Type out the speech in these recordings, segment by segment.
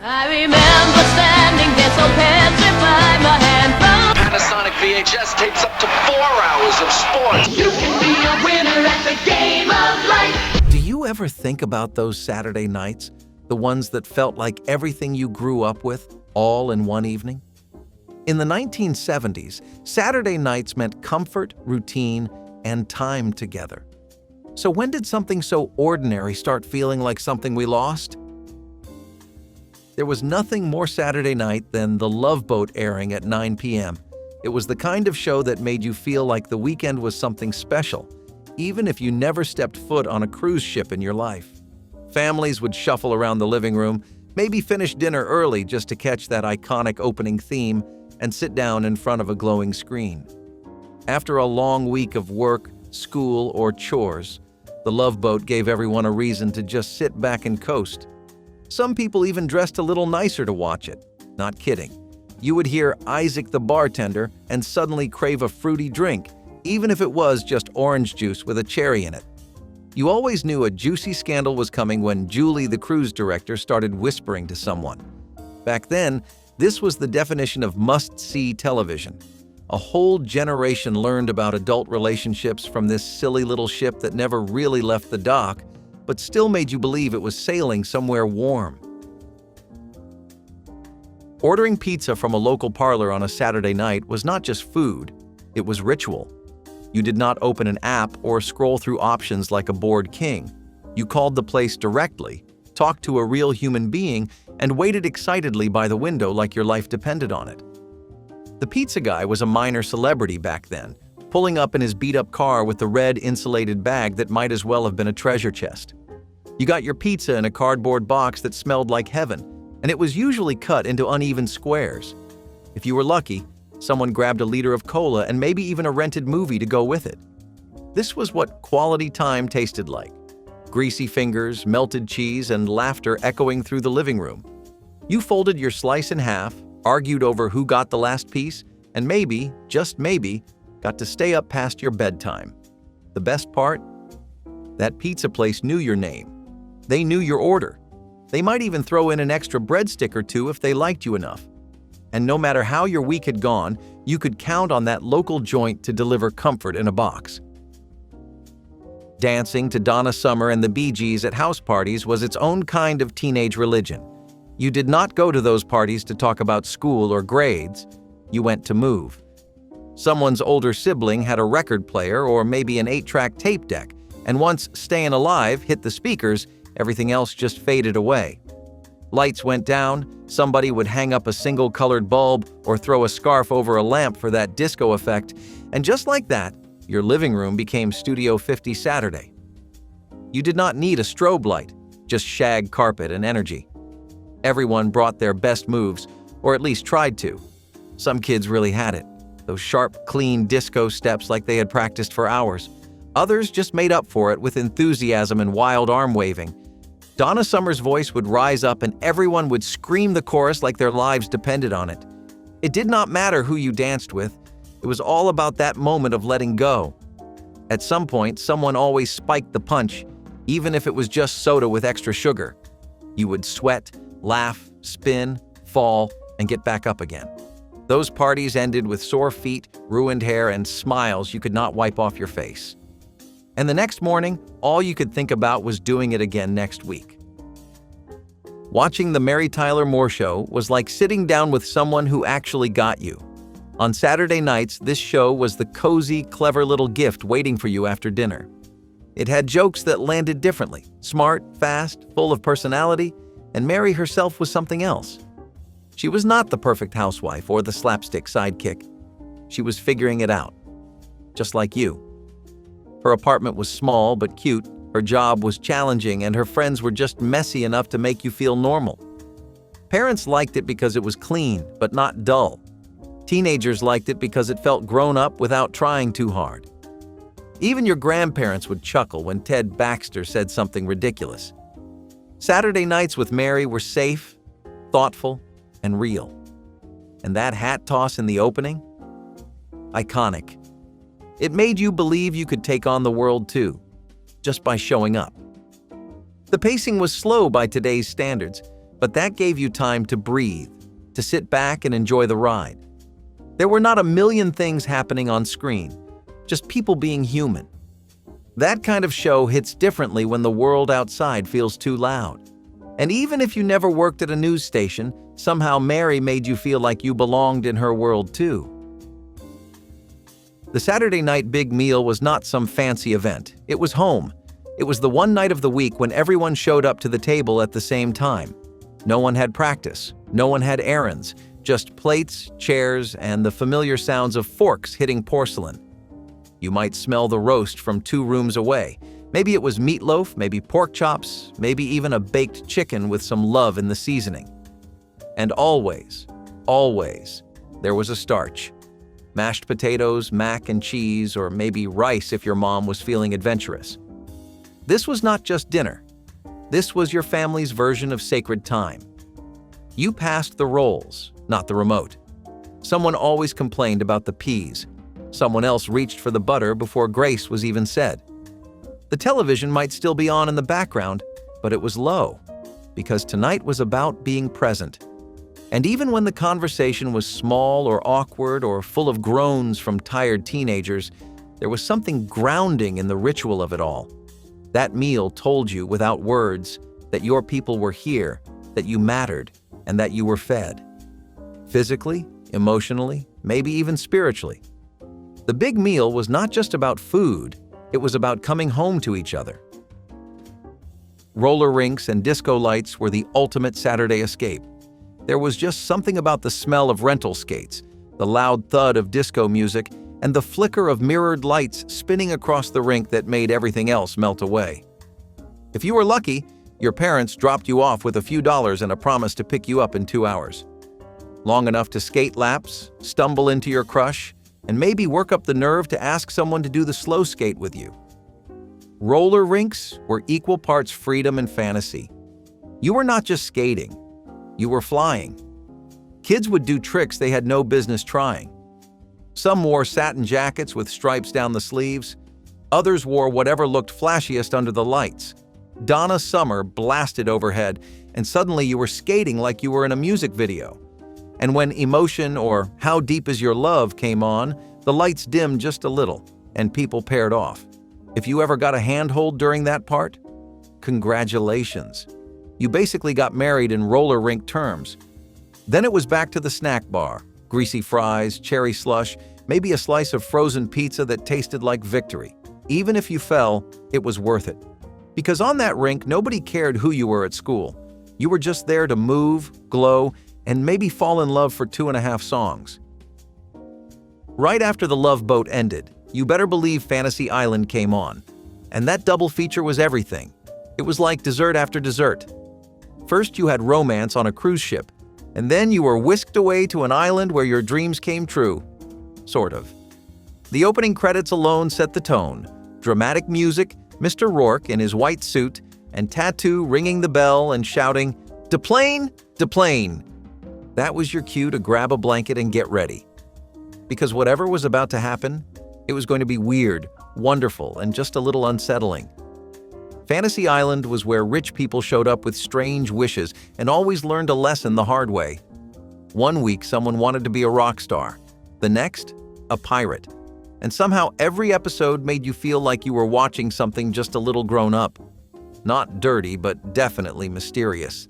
I remember standing there so petrified, my hand froze. Panasonic VHS tapes up to 4 hours of sports. You can be a winner at the game of life. Do you ever think about those Saturday nights? The ones that felt like everything you grew up with, all in one evening? In the 1970s, Saturday nights meant comfort, routine, and time together. So when did something so ordinary start feeling like something we lost? There was nothing more Saturday night than the Loveboat airing at 9 p.m. It was the kind of show that made you feel like the weekend was something special, even if you never stepped foot on a cruise ship in your life. Families would shuffle around the living room, maybe finish dinner early just to catch that iconic opening theme and sit down in front of a glowing screen. After a long week of work, school, or chores, the Loveboat gave everyone a reason to just sit back and coast. Some people even dressed a little nicer to watch it. Not kidding. You would hear Isaac the bartender and suddenly crave a fruity drink, even if it was just orange juice with a cherry in it. You always knew a juicy scandal was coming when Julie, the cruise director, started whispering to someone. Back then, this was the definition of must-see television. A whole generation learned about adult relationships from this silly little ship that never really left the dock, but still made you believe it was sailing somewhere warm. Ordering pizza from a local parlor on a Saturday night was not just food, it was ritual. You did not open an app or scroll through options like a bored king. You called the place directly, talked to a real human being, and waited excitedly by the window like your life depended on it. The pizza guy was a minor celebrity back then, pulling up in his beat-up car with the red insulated bag that might as well have been a treasure chest. You got your pizza in a cardboard box that smelled like heaven, and it was usually cut into uneven squares. If you were lucky, someone grabbed a liter of cola and maybe even a rented movie to go with it. This was what quality time tasted like. Greasy fingers, melted cheese, and laughter echoing through the living room. You folded your slice in half, argued over who got the last piece, and maybe, just maybe, got to stay up past your bedtime. The best part? That pizza place knew your name. They knew your order. They might even throw in an extra breadstick or two if they liked you enough. And no matter how your week had gone, you could count on that local joint to deliver comfort in a box. Dancing to Donna Summer and the Bee Gees at house parties was its own kind of teenage religion. You did not go to those parties to talk about school or grades. You went to move. Someone's older sibling had a record player or maybe an 8-track tape deck, and once Stayin' Alive hit the speakers, everything else just faded away. Lights went down, somebody would hang up a single-colored bulb or throw a scarf over a lamp for that disco effect, and just like that, your living room became Studio 50 Saturday. You did not need a strobe light, just shag carpet and energy. Everyone brought their best moves, or at least tried to. Some kids really had it, those sharp, clean disco steps like they had practiced for hours. Others just made up for it with enthusiasm and wild arm waving. Donna Summer's voice would rise up and everyone would scream the chorus like their lives depended on it. It did not matter who you danced with. It was all about that moment of letting go. At some point, someone always spiked the punch, even if it was just soda with extra sugar. You would sweat, laugh, spin, fall, and get back up again. Those parties ended with sore feet, ruined hair, and smiles you could not wipe off your face. And the next morning, all you could think about was doing it again next week. Watching the Mary Tyler Moore Show was like sitting down with someone who actually got you. On Saturday nights, this show was the cozy, clever little gift waiting for you after dinner. It had jokes that landed differently, smart, fast, full of personality, and Mary herself was something else. She was not the perfect housewife or the slapstick sidekick. She was figuring it out, just like you. Her apartment was small but cute, her job was challenging, and her friends were just messy enough to make you feel normal. Parents liked it because it was clean, but not dull. Teenagers liked it because it felt grown up without trying too hard. Even your grandparents would chuckle when Ted Baxter said something ridiculous. Saturday nights with Mary were safe, thoughtful, and real. And that hat toss in the opening? Iconic. It made you believe you could take on the world too, just by showing up. The pacing was slow by today's standards. But that gave you time to breathe, to sit back and enjoy the ride. There were not a million things happening on screen, just people being human. That kind of show hits differently when the world outside feels too loud. And even if you never worked at a news station, somehow Mary made you feel like you belonged in her world too. The Saturday night big meal was not some fancy event. It was home. It was the one night of the week when everyone showed up to the table at the same time. No one had practice. No one had errands. Just plates, chairs, and the familiar sounds of forks hitting porcelain. You might smell the roast from 2 rooms away. Maybe it was meatloaf, maybe pork chops, maybe even a baked chicken with some love in the seasoning. And always, there was a starch. Mashed potatoes, mac and cheese, or maybe rice if your mom was feeling adventurous. This was not just dinner. This was your family's version of sacred time. You passed the rolls, not the remote. Someone always complained about the peas. Someone else reached for the butter before grace was even said. The television might still be on in the background, but it was low, because tonight was about being present. And even when the conversation was small or awkward or full of groans from tired teenagers, there was something grounding in the ritual of it all. That meal told you without words that your people were here, that you mattered, and that you were fed. Physically, emotionally, maybe even spiritually. The big meal was not just about food, it was about coming home to each other. Roller rinks and disco lights were the ultimate Saturday escape. There was just something about the smell of rental skates, the loud thud of disco music, and the flicker of mirrored lights spinning across the rink that made everything else melt away. If you were lucky, your parents dropped you off with a few dollars and a promise to pick you up in 2 hours. Long enough to skate laps, stumble into your crush, and maybe work up the nerve to ask someone to do the slow skate with you. Roller rinks were equal parts freedom and fantasy. You were not just skating, you were flying. Kids would do tricks they had no business trying. Some wore satin jackets with stripes down the sleeves. Others wore whatever looked flashiest under the lights. Donna Summer blasted overhead, and suddenly you were skating like you were in a music video. And when Emotion or How Deep Is Your Love came on, the lights dimmed just a little, and people paired off. If you ever got a handhold during that part, congratulations. You basically got married in roller rink terms. Then it was back to the snack bar. Greasy fries, cherry slush, maybe a slice of frozen pizza that tasted like victory. Even if you fell, it was worth it. Because on that rink, nobody cared who you were at school. You were just there to move, glow, and maybe fall in love for 2.5 songs. Right after the Loveboat ended, you better believe Fantasy Island came on. And that double feature was everything. It was like dessert after dessert. First you had romance on a cruise ship, and then you were whisked away to an island where your dreams came true. Sort of. The opening credits alone set the tone. Dramatic music, Mr. Rourke in his white suit, and Tattoo ringing the bell and shouting, "Deplane! Deplane!" That was your cue to grab a blanket and get ready. Because whatever was about to happen, it was going to be weird, wonderful, and just a little unsettling. Fantasy Island was where rich people showed up with strange wishes and always learned a lesson the hard way. One week, someone wanted to be a rock star. The next, a pirate. And somehow every episode made you feel like you were watching something just a little grown up. Not dirty, but definitely mysterious.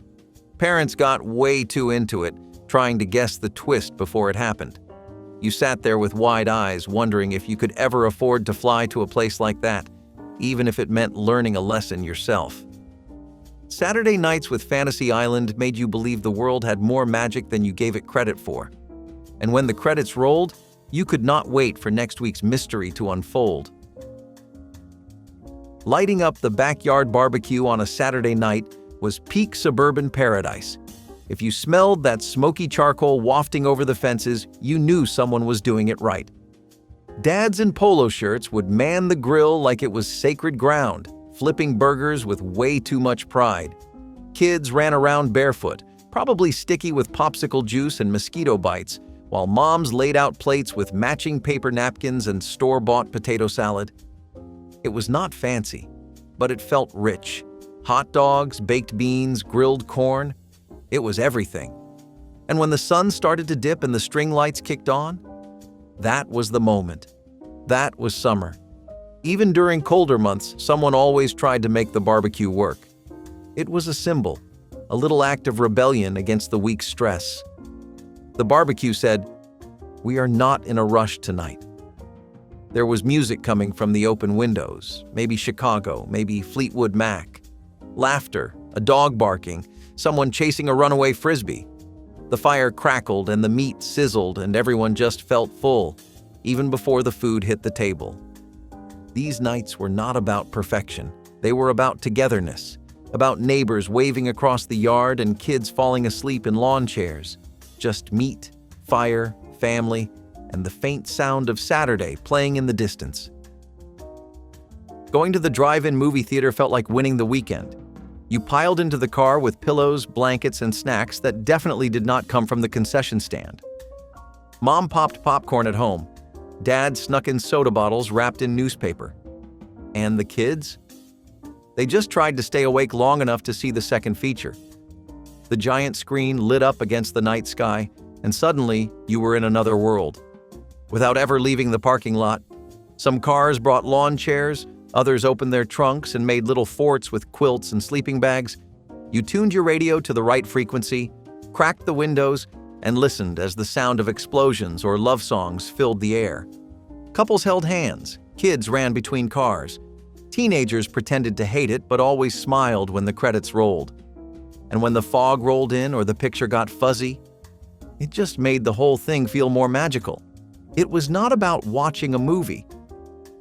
Parents got way too into it, trying to guess the twist before it happened. You sat there with wide eyes, wondering if you could ever afford to fly to a place like that, even if it meant learning a lesson yourself. Saturday nights with Fantasy Island made you believe the world had more magic than you gave it credit for. And when the credits rolled, you could not wait for next week's mystery to unfold. Lighting up the backyard barbecue on a Saturday night was peak suburban paradise. If you smelled that smoky charcoal wafting over the fences, you knew someone was doing it right. Dads in polo shirts would man the grill like it was sacred ground, flipping burgers with way too much pride. Kids ran around barefoot, probably sticky with popsicle juice and mosquito bites, while moms laid out plates with matching paper napkins and store-bought potato salad. It was not fancy, but it felt rich. Hot dogs, baked beans, grilled corn. It was everything. And when the sun started to dip and the string lights kicked on, that was the moment. That was summer. Even during colder months, someone always tried to make the barbecue work. It was a symbol, a little act of rebellion against the week's stress. The barbecue said, "We are not in a rush tonight." There was music coming from the open windows, maybe Chicago, maybe Fleetwood Mac. Laughter, a dog barking, someone chasing a runaway frisbee. The fire crackled and the meat sizzled and everyone just felt full, even before the food hit the table. These nights were not about perfection. They were about togetherness, about neighbors waving across the yard and kids falling asleep in lawn chairs. Just meat, fire, family, and the faint sound of Saturday playing in the distance. Going to the drive-in movie theater felt like winning the weekend. You piled into the car with pillows, blankets, and snacks that definitely did not come from the concession stand. Mom popped popcorn at home. Dad snuck in soda bottles wrapped in newspaper. And the kids? They just tried to stay awake long enough to see the second feature. The giant screen lit up against the night sky, and suddenly you were in another world. Without ever leaving the parking lot, some cars brought lawn chairs, others opened their trunks and made little forts with quilts and sleeping bags. You tuned your radio to the right frequency, cracked the windows, and listened as the sound of explosions or love songs filled the air. Couples held hands, kids ran between cars. Teenagers pretended to hate it but always smiled when the credits rolled. And when the fog rolled in or the picture got fuzzy, it just made the whole thing feel more magical. It was not about watching a movie.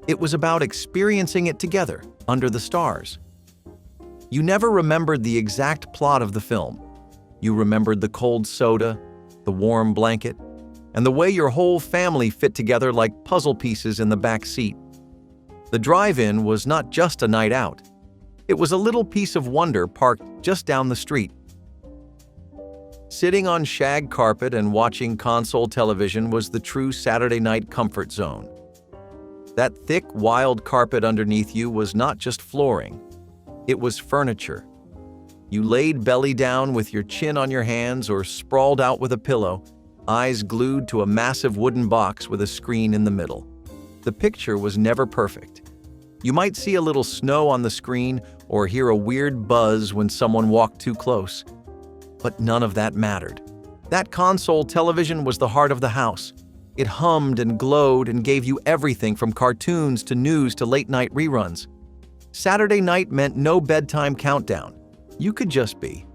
It was about experiencing it together, under the stars. You never remembered the exact plot of the film. You remembered the cold soda, the warm blanket, and the way your whole family fit together like puzzle pieces in the back seat. The drive-in was not just a night out. It was a little piece of wonder parked just down the street. Sitting on shag carpet and watching console television was the true Saturday night comfort zone. That thick, wild carpet underneath you was not just flooring. It was furniture. You laid belly down with your chin on your hands or sprawled out with a pillow, eyes glued to a massive wooden box with a screen in the middle. The picture was never perfect. You might see a little snow on the screen or hear a weird buzz when someone walked too close. But none of that mattered. That console television was the heart of the house. It hummed and glowed and gave you everything from cartoons to news to late-night reruns. Saturday night meant no bedtime countdown. You could just be.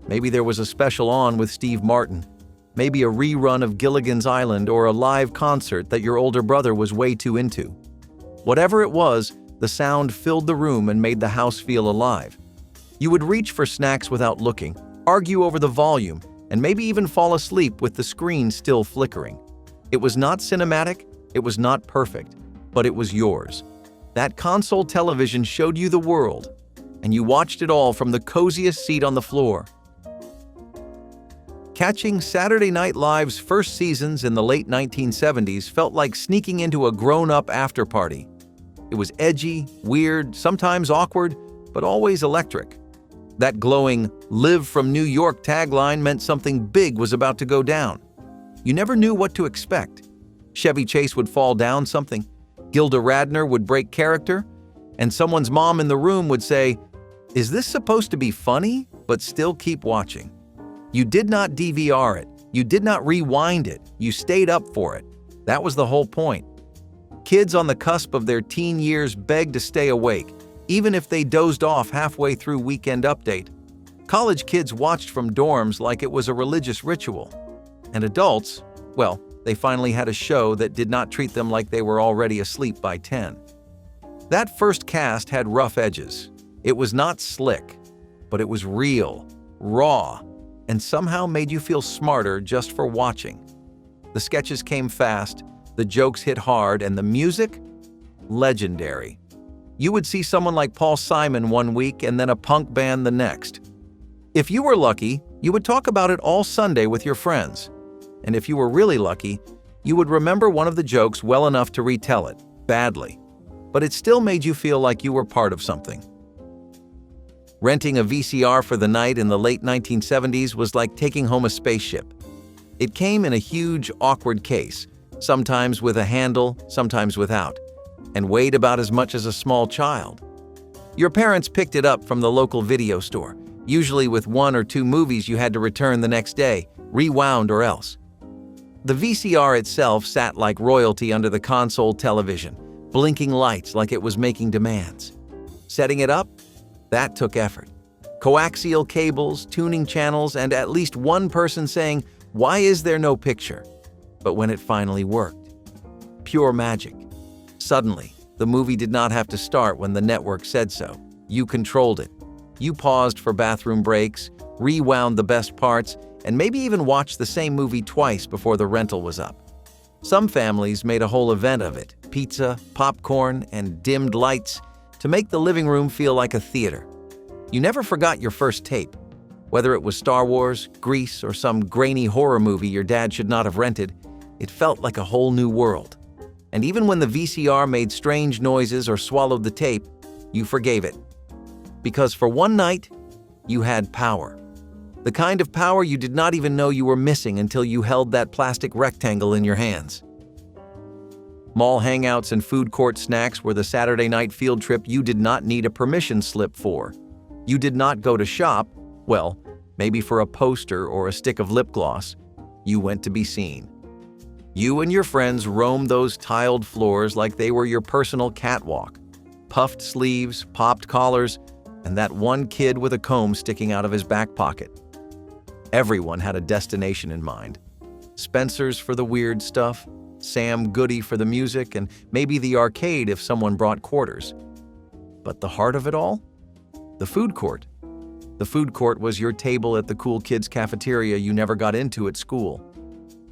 Maybe there was a special on with Steve Martin. Maybe a rerun of Gilligan's Island or a live concert that your older brother was way too into. Whatever it was, the sound filled the room and made the house feel alive. You would reach for snacks without looking, argue over the volume, and maybe even fall asleep with the screen still flickering. It was not cinematic, it was not perfect, but it was yours. That console television showed you the world, and you watched it all from the coziest seat on the floor. Catching Saturday Night Live's first seasons in the late 1970s felt like sneaking into a grown-up after-party. It was edgy, weird, sometimes awkward, but always electric. That glowing "Live from New York" tagline meant something big was about to go down. You never knew what to expect. Chevy Chase would fall down something, Gilda Radner would break character, and someone's mom in the room would say, "Is this supposed to be funny?" but still keep watching. You did not DVR it. You did not rewind it. You stayed up for it. That was the whole point. Kids on the cusp of their teen years begged to stay awake, even if they dozed off halfway through Weekend Update. College kids watched from dorms like it was a religious ritual. And adults, well, they finally had a show that did not treat them like they were already asleep by 10. That first cast had rough edges. It was not slick, but it was real, raw, and somehow made you feel smarter just for watching. The sketches came fast, the jokes hit hard, and the music? Legendary. You would see someone like Paul Simon one week and then a punk band the next. If you were lucky, you would talk about it all Sunday with your friends. And if you were really lucky, you would remember one of the jokes well enough to retell it, badly. But it still made you feel like you were part of something. Renting a VCR for the night in the late 1970s was like taking home a spaceship. It came in a huge, awkward case, sometimes with a handle, sometimes without, and weighed about as much as a small child. Your parents picked it up from the local video store, usually with 1 or 2 movies you had to return the next day, rewound or else. The VCR itself sat like royalty under the console television, blinking lights like it was making demands. Setting it up? That took effort. Coaxial cables, tuning channels, and at least one person saying, "Why is there no picture?" But when it finally worked, pure magic. Suddenly, the movie did not have to start when the network said so. You controlled it. You paused for bathroom breaks, rewound the best parts, and maybe even watched the same movie twice before the rental was up. Some families made a whole event of it, pizza, popcorn, and dimmed lights to make the living room feel like a theater. You never forgot your first tape. Whether it was Star Wars, Grease, or some grainy horror movie your dad should not have rented, it felt like a whole new world. And even when the VCR made strange noises or swallowed the tape, you forgave it. Because for one night, you had power. The kind of power you did not even know you were missing until you held that plastic rectangle in your hands. Mall hangouts and food court snacks were the Saturday night field trip you did not need a permission slip for. You did not go to shop, well, maybe for a poster or a stick of lip gloss. You went to be seen. You and your friends roamed those tiled floors like they were your personal catwalk. Puffed sleeves, popped collars, and that one kid with a comb sticking out of his back pocket. Everyone had a destination in mind. Spencer's for the weird stuff, Sam Goody for the music, and maybe the arcade if someone brought quarters. But the heart of it all? The food court. The food court was your table at the cool kids' cafeteria you never got into at school.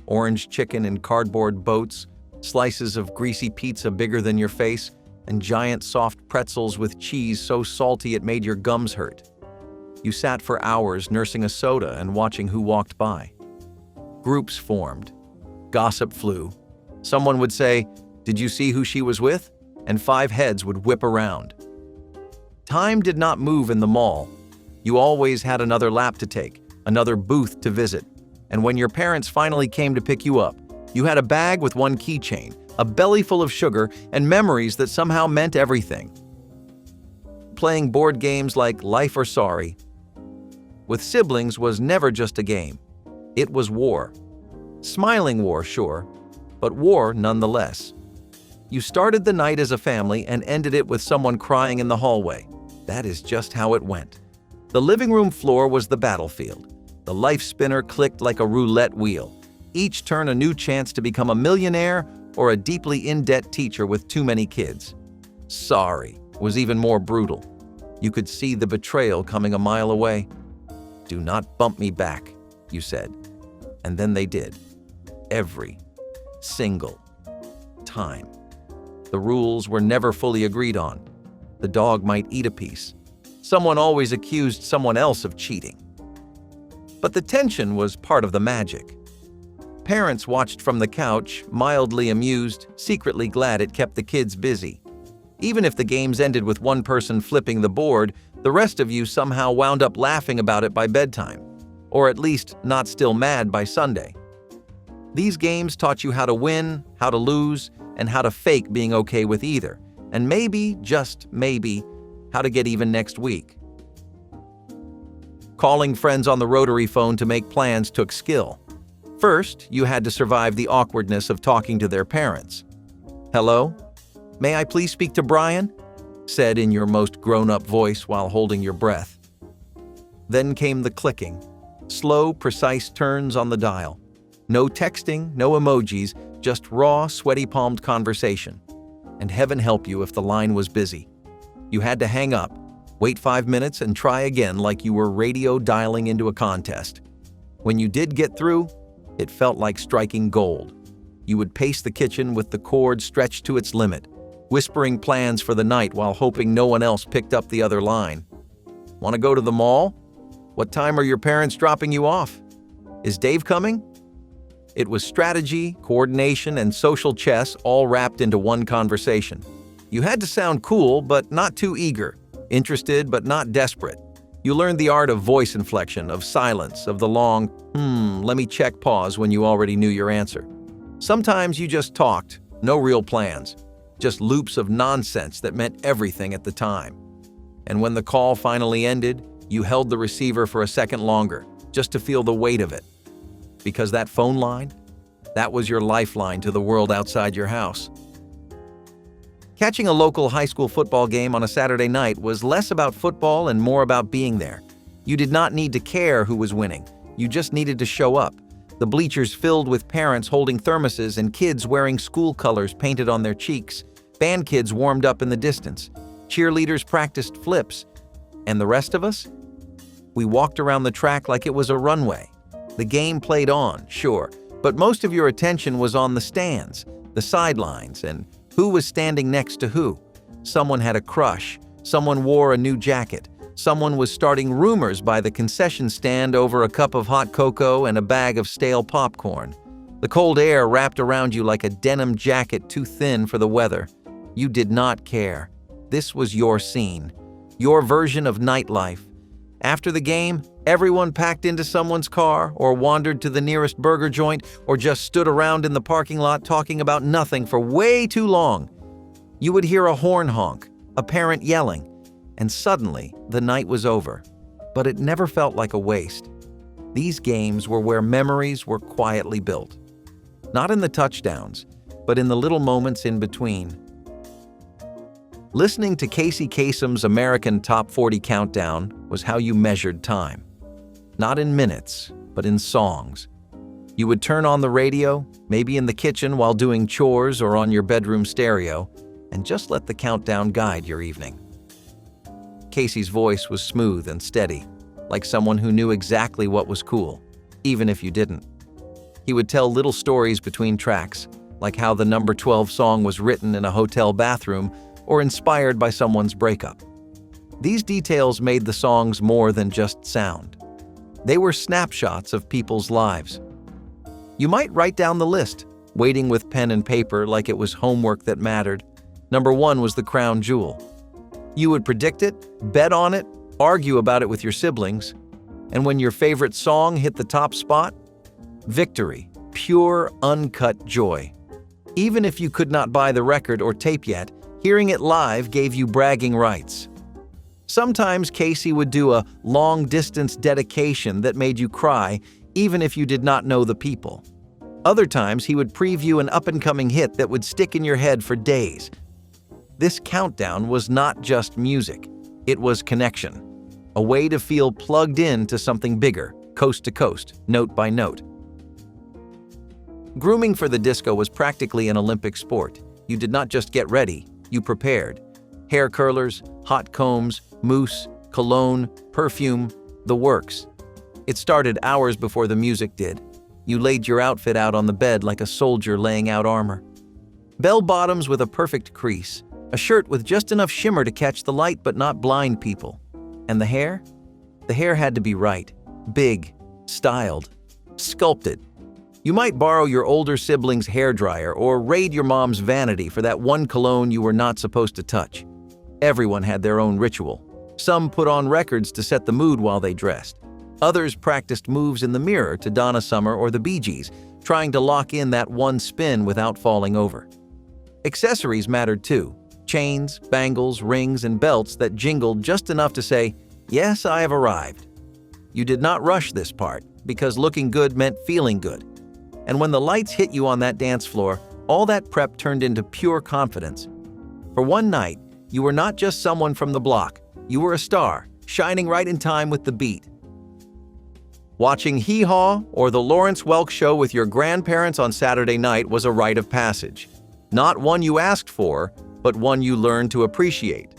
Orange chicken in cardboard boats, slices of greasy pizza bigger than your face, and giant soft pretzels with cheese so salty it made your gums hurt. You sat for hours nursing a soda and watching who walked by. Groups formed. Gossip flew. Someone would say, "Did you see who she was with?" And 5 heads would whip around. Time did not move in the mall. You always had another lap to take, another booth to visit. And when your parents finally came to pick you up, you had a bag with one keychain, a belly full of sugar, and memories that somehow meant everything. Playing board games like Life or Sorry with siblings was never just a game. It was war. Smiling war, sure, but war nonetheless. You started the night as a family and ended it with someone crying in the hallway. That is just how it went. The living room floor was the battlefield. The life spinner clicked like a roulette wheel. Each turn a new chance to become a millionaire or a deeply in-debt teacher with too many kids. Sorry was even more brutal. You could see the betrayal coming a mile away. "Do not bump me back," you said. And then they did. Every single time. The rules were never fully agreed on. The dog might eat a piece. Someone always accused someone else of cheating. But the tension was part of the magic. Parents watched from the couch, mildly amused, secretly glad it kept the kids busy. Even if the games ended with one person flipping the board, the rest of you somehow wound up laughing about it by bedtime, or at least not still mad by Sunday. These games taught you how to win, how to lose, and how to fake being okay with either, and maybe, just maybe, how to get even next week. Calling friends on the rotary phone to make plans took skill. First, you had to survive the awkwardness of talking to their parents. "Hello? May I please speak to Brian?" said in your most grown-up voice while holding your breath. Then came the clicking. Slow, precise turns on the dial. No texting, no emojis, just raw, sweaty-palmed conversation. And heaven help you if the line was busy. You had to hang up, wait 5 minutes, and try again like you were radio dialing into a contest. When you did get through, it felt like striking gold. You would pace the kitchen with the cord stretched to its limit, whispering plans for the night while hoping no one else picked up the other line. "Want to go to the mall? What time are your parents dropping you off? Is Dave coming?" It was strategy, coordination, and social chess all wrapped into one conversation. You had to sound cool, but not too eager, interested, but not desperate. You learned the art of voice inflection, of silence, of the long, let me check pause when you already knew your answer. Sometimes you just talked, no real plans, just loops of nonsense that meant everything at the time. And when the call finally ended, you held the receiver for a second longer, just to feel the weight of it. Because that phone line, that was your lifeline to the world outside your house. Catching a local high school football game on a Saturday night was less about football and more about being there. You did not need to care who was winning. You just needed to show up. The bleachers filled with parents holding thermoses and kids wearing school colors painted on their cheeks. Band kids warmed up in the distance. Cheerleaders practiced flips. And the rest of us? We walked around the track like it was a runway. The game played on, sure, but most of your attention was on the stands, the sidelines, and who was standing next to who. Someone had a crush. Someone wore a new jacket. Someone was starting rumors by the concession stand over a cup of hot cocoa and a bag of stale popcorn. The cold air wrapped around you like a denim jacket too thin for the weather. You did not care. This was your scene, your version of nightlife. After the game, everyone packed into someone's car or wandered to the nearest burger joint or just stood around in the parking lot talking about nothing for way too long. You would hear a horn honk, a parent yelling, and suddenly the night was over. But it never felt like a waste. These games were where memories were quietly built. Not in the touchdowns, but in the little moments in between. Listening to Casey Kasem's American Top 40 Countdown was how you measured time. Not in minutes, but in songs. You would turn on the radio, maybe in the kitchen while doing chores or on your bedroom stereo, and just let the countdown guide your evening. Casey's voice was smooth and steady, like someone who knew exactly what was cool, even if you didn't. He would tell little stories between tracks, like how the number 12 song was written in a hotel bathroom or inspired by someone's breakup. These details made the songs more than just sound. They were snapshots of people's lives. You might write down the list, waiting with pen and paper like it was homework that mattered. Number 1 was the crown jewel. You would predict it, bet on it, argue about it with your siblings, and when your favorite song hit the top spot, victory, pure, uncut joy. Even if you could not buy the record or tape yet, hearing it live gave you bragging rights. Sometimes Casey would do a long-distance dedication that made you cry, even if you did not know the people. Other times, he would preview an up-and-coming hit that would stick in your head for days. This countdown was not just music. It was connection, a way to feel plugged in to something bigger, coast to coast, note by note. Grooming for the disco was practically an Olympic sport. You did not just get ready, you prepared. Hair curlers, hot combs, mousse, cologne, perfume, the works. It started hours before the music did. You laid your outfit out on the bed like a soldier laying out armor. Bell bottoms with a perfect crease, a shirt with just enough shimmer to catch the light but not blind people. And the hair? The hair had to be right, big, styled, sculpted. You might borrow your older sibling's hairdryer or raid your mom's vanity for that one cologne you were not supposed to touch. Everyone had their own ritual. Some put on records to set the mood while they dressed. Others practiced moves in the mirror to Donna Summer or the Bee Gees, trying to lock in that one spin without falling over. Accessories mattered too. Chains, bangles, rings, and belts that jingled just enough to say, "Yes, I have arrived." You did not rush this part, because looking good meant feeling good. And when the lights hit you on that dance floor, all that prep turned into pure confidence. For one night, you were not just someone from the block. You were a star, shining right in time with the beat. Watching Hee Haw or the Lawrence Welk Show with your grandparents on Saturday night was a rite of passage. Not one you asked for, but one you learned to appreciate.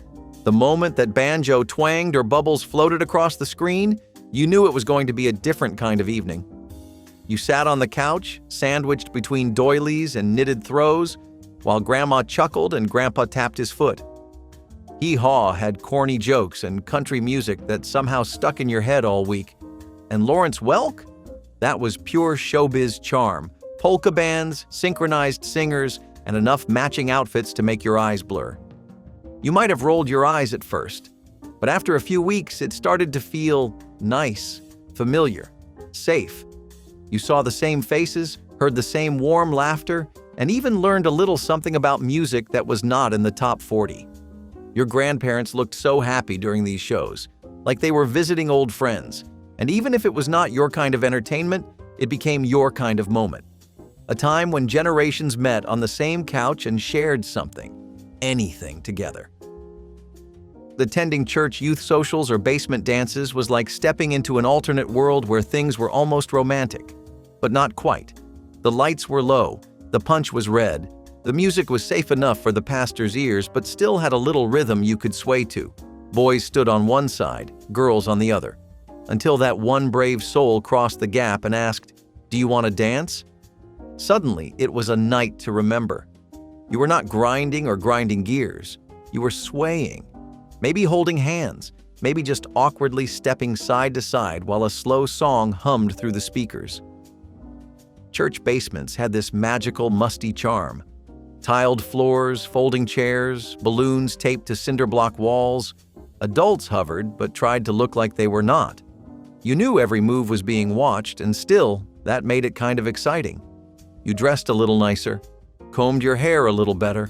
The moment that banjo twanged or bubbles floated across the screen, you knew it was going to be a different kind of evening. You sat on the couch, sandwiched between doilies and knitted throws, while Grandma chuckled and Grandpa tapped his foot. Hee Haw had corny jokes and country music that somehow stuck in your head all week. And Lawrence Welk? That was pure showbiz charm. Polka bands, synchronized singers, and enough matching outfits to make your eyes blur. You might have rolled your eyes at first, But after a few weeks, it started to feel nice, familiar, safe. You saw the same faces, heard the same warm laughter, and even learned a little something about music that was not in the top 40. Your grandparents looked so happy during these shows, like they were visiting old friends. And even if it was not your kind of entertainment, it became your kind of moment. A time when generations met on the same couch and shared something, anything together. Attending church youth socials or basement dances was like stepping into an alternate world where things were almost romantic. But not quite. The lights were low, the punch was red, the music was safe enough for the pastor's ears but still had a little rhythm you could sway to. Boys stood on one side, girls on the other. Until that one brave soul crossed the gap and asked, "Do you want to dance?" Suddenly, it was a night to remember. You were not grinding or grinding gears. You were swaying. Maybe holding hands, maybe just awkwardly stepping side to side while a slow song hummed through the speakers. Church basements had this magical, musty charm. Tiled floors, folding chairs, balloons taped to cinder block walls. Adults hovered but tried to look like they were not. You knew every move was being watched, and still, that made it kind of exciting. You dressed a little nicer, combed your hair a little better,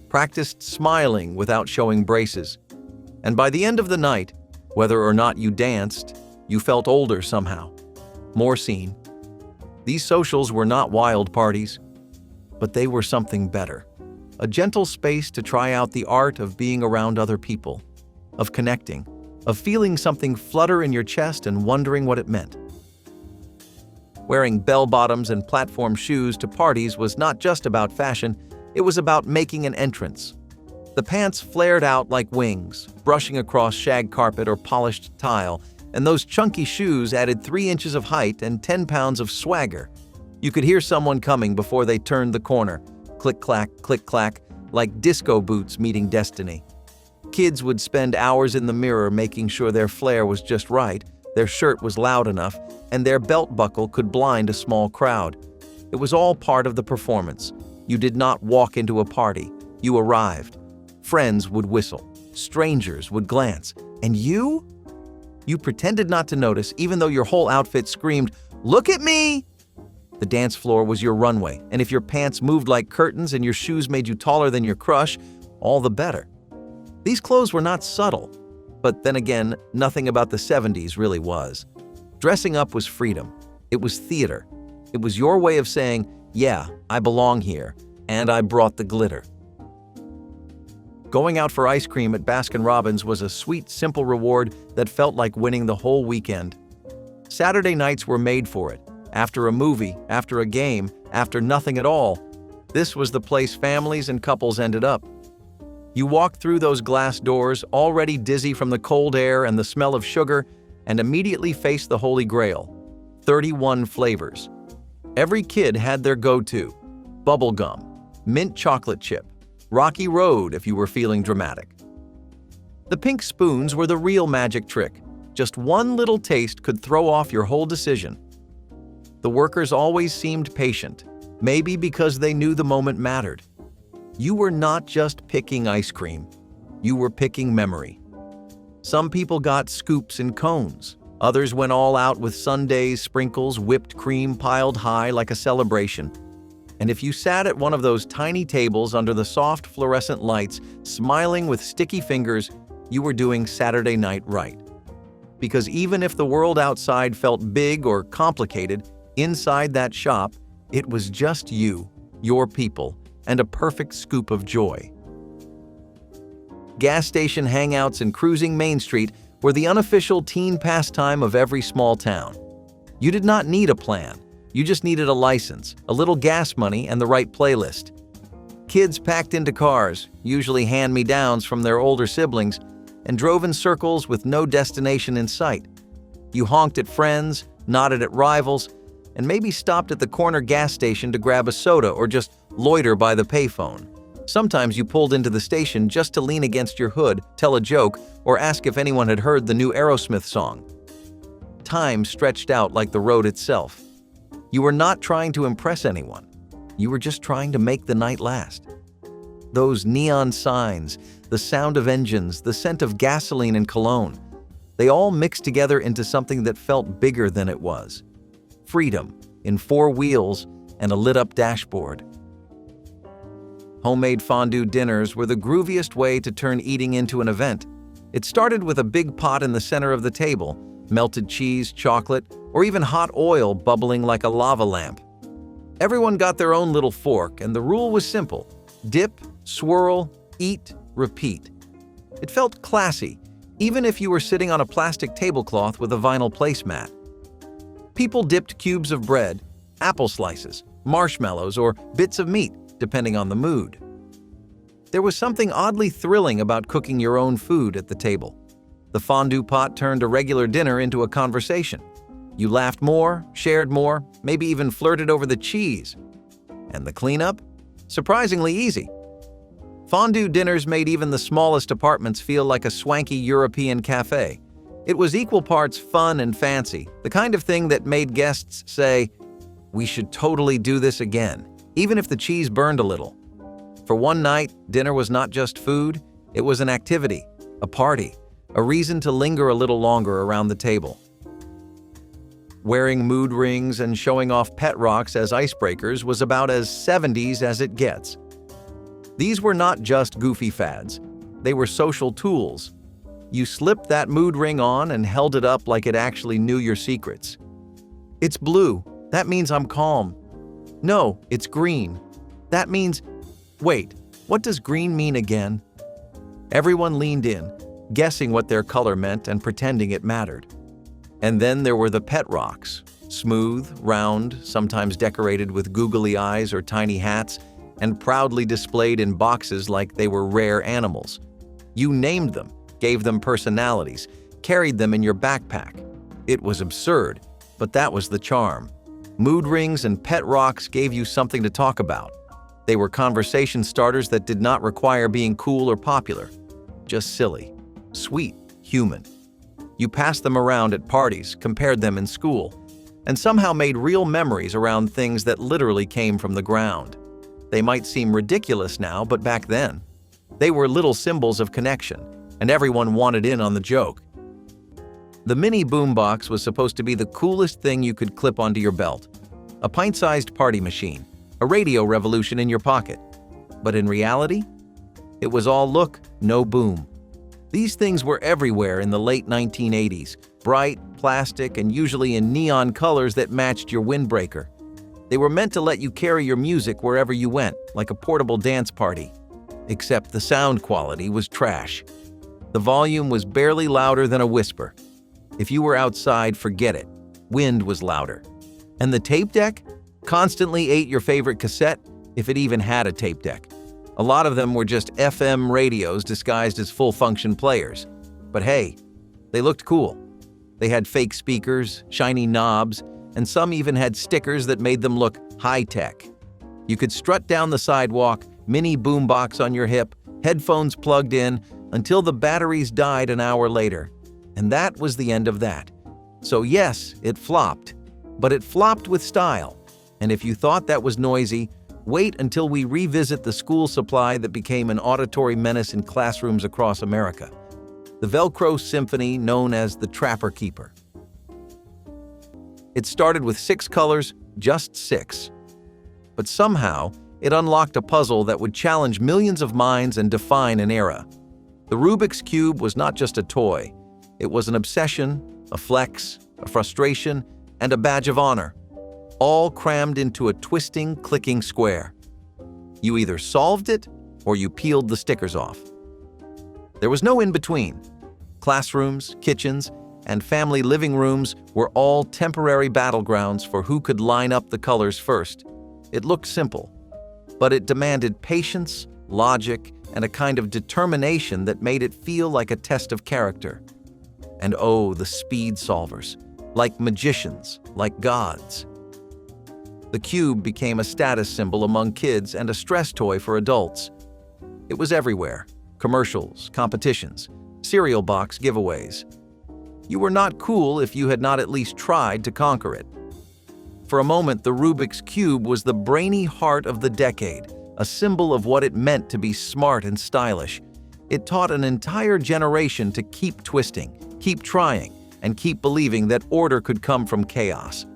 practiced smiling without showing braces. And by the end of the night, whether or not you danced, you felt older somehow, more seen. These socials were not wild parties, but they were something better. A gentle space to try out the art of being around other people, of connecting, of feeling something flutter in your chest and wondering what it meant. Wearing bell-bottoms and platform shoes to parties was not just about fashion, it was about making an entrance. The pants flared out like wings, brushing across shag carpet or polished tile, and those chunky shoes added 3 inches of height and 10 pounds of swagger. You could hear someone coming before they turned the corner, click-clack, like disco boots meeting destiny. Kids would spend hours in the mirror making sure their flair was just right, their shirt was loud enough, and their belt buckle could blind a small crowd. It was all part of the performance. You did not walk into a party. You arrived. Friends would whistle. Strangers would glance. And you? You pretended not to notice, even though your whole outfit screamed, "Look at me!" The dance floor was your runway, and if your pants moved like curtains and your shoes made you taller than your crush, all the better. These clothes were not subtle, but then again, nothing about the 70s really was. Dressing up was freedom. It was theater. It was your way of saying, "Yeah, I belong here, and I brought the glitter." Going out for ice cream at Baskin Robbins was a sweet, simple reward that felt like winning the whole weekend. Saturday nights were made for it. After a movie, after a game, after nothing at all, this was the place families and couples ended up. You walked through those glass doors, already dizzy from the cold air and the smell of sugar, and immediately faced the Holy Grail. 31 flavors. Every kid had their go-to: bubblegum, mint chocolate chip, Rocky Road if you were feeling dramatic. The pink spoons were the real magic trick. Just one little taste could throw off your whole decision. The workers always seemed patient, maybe because they knew the moment mattered. You were not just picking ice cream, you were picking memory. Some people got scoops and cones. Others went all out with sundaes, sprinkles, whipped cream piled high like a celebration. And if you sat at one of those tiny tables under the soft fluorescent lights, smiling with sticky fingers, you were doing Saturday night right. Because even if the world outside felt big or complicated, inside that shop, it was just you, your people, and a perfect scoop of joy. Gas station hangouts and cruising Main Street were the unofficial teen pastime of every small town. You did not need a plan. You just needed a license, a little gas money, and the right playlist. Kids packed into cars, usually hand-me-downs from their older siblings, and drove in circles with no destination in sight. You honked at friends, nodded at rivals, and maybe stopped at the corner gas station to grab a soda or just loiter by the payphone. Sometimes you pulled into the station just to lean against your hood, tell a joke, or ask if anyone had heard the new Aerosmith song. Time stretched out like the road itself. You were not trying to impress anyone. You were just trying to make the night last. Those neon signs, the sound of engines, the scent of gasoline and cologne. They all mixed together into something that felt bigger than it was. Freedom, in 4 wheels and a lit-up dashboard. Homemade fondue dinners were the grooviest way to turn eating into an event. It started with a big pot in the center of the table, melted cheese, chocolate, or even hot oil bubbling like a lava lamp. Everyone got their own little fork, and the rule was simple: dip, swirl, eat, repeat. It felt classy, even if you were sitting on a plastic tablecloth with a vinyl placemat. People dipped cubes of bread, apple slices, marshmallows, or bits of meat, depending on the mood. There was something oddly thrilling about cooking your own food at the table. The fondue pot turned a regular dinner into a conversation. You laughed more, shared more, maybe even flirted over the cheese. And the cleanup? Surprisingly easy. Fondue dinners made even the smallest apartments feel like a swanky European cafe. It was equal parts fun and fancy, the kind of thing that made guests say, "We should totally do this again," even if the cheese burned a little. For one night, dinner was not just food, it was an activity, a party, a reason to linger a little longer around the table. Wearing mood rings and showing off pet rocks as icebreakers was about as 70s as it gets. These were not just goofy fads, they were social tools. You slipped that mood ring on and held it up like it actually knew your secrets. "It's blue, that means I'm calm." "No, it's green. That means..." "Wait, what does green mean again?" Everyone leaned in, guessing what their color meant and pretending it mattered. And then there were the pet rocks, smooth, round, sometimes decorated with googly eyes or tiny hats, and proudly displayed in boxes like they were rare animals. You named them, gave them personalities, carried them in your backpack. It was absurd, but that was the charm. Mood rings and pet rocks gave you something to talk about. They were conversation starters that did not require being cool or popular. Just silly, sweet, human. You passed them around at parties, compared them in school, and somehow made real memories around things that literally came from the ground. They might seem ridiculous now, but back then, they were little symbols of connection, and everyone wanted in on the joke. The mini boombox was supposed to be the coolest thing you could clip onto your belt. A pint-sized party machine, a radio revolution in your pocket. But in reality, it was all look, no boom. These things were everywhere in the late 1980s, bright, plastic, and usually in neon colors that matched your windbreaker. They were meant to let you carry your music wherever you went, like a portable dance party. Except the sound quality was trash. The volume was barely louder than a whisper. If you were outside, forget it. Wind was louder. And the tape deck? Constantly ate your favorite cassette, if it even had a tape deck. A lot of them were just FM radios disguised as full-function players. But hey, they looked cool. They had fake speakers, shiny knobs, and some even had stickers that made them look high-tech. You could strut down the sidewalk, mini boombox on your hip, headphones plugged in, until the batteries died an hour later. And that was the end of that. So yes, it flopped. But it flopped with style. And if you thought that was noisy, wait until we revisit the school supply that became an auditory menace in classrooms across America. The Velcro symphony known as the Trapper Keeper. It started with 6 colors, just 6. But somehow, it unlocked a puzzle that would challenge millions of minds and define an era. The Rubiks Cube was not just a toy. It was an obsession, a flex, a frustration, and a badge of honor, all crammed into a twisting, clicking square. You either solved it or you peeled the stickers off. There was no in-between. Classrooms, kitchens, and family living rooms were all temporary battlegrounds for who could line up the colors first. It looked simple, but it demanded patience, logic, and a kind of determination that made it feel like a test of character. And oh, the speed solvers, like magicians, like gods. The cube became a status symbol among kids and a stress toy for adults. It was everywhere: commercials, competitions, cereal box giveaways. You were not cool if you had not at least tried to conquer it. For a moment, the Rubik's Cube was the brainy heart of the decade, a symbol of what it meant to be smart and stylish. It taught an entire generation to keep twisting, keep trying, and keep believing that order could come from chaos.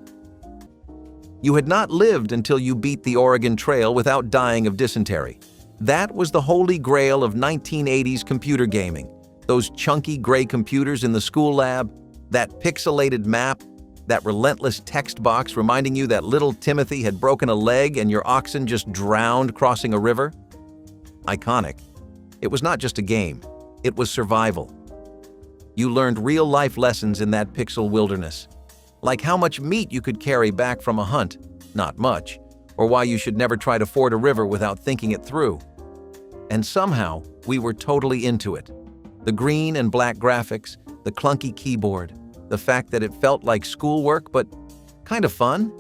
You had not lived until you beat the Oregon Trail without dying of dysentery. That was the holy grail of 1980s computer gaming. Those chunky gray computers in the school lab, that pixelated map, that relentless text box reminding you that little Timothy had broken a leg and your oxen just drowned crossing a river. Iconic. It was not just a game, it was survival. You learned real-life lessons in that pixel wilderness, like how much meat you could carry back from a hunt, not much, or why you should never try to ford a river without thinking it through. And somehow, we were totally into it. The green and black graphics, the clunky keyboard, the fact that it felt like schoolwork but kind of fun.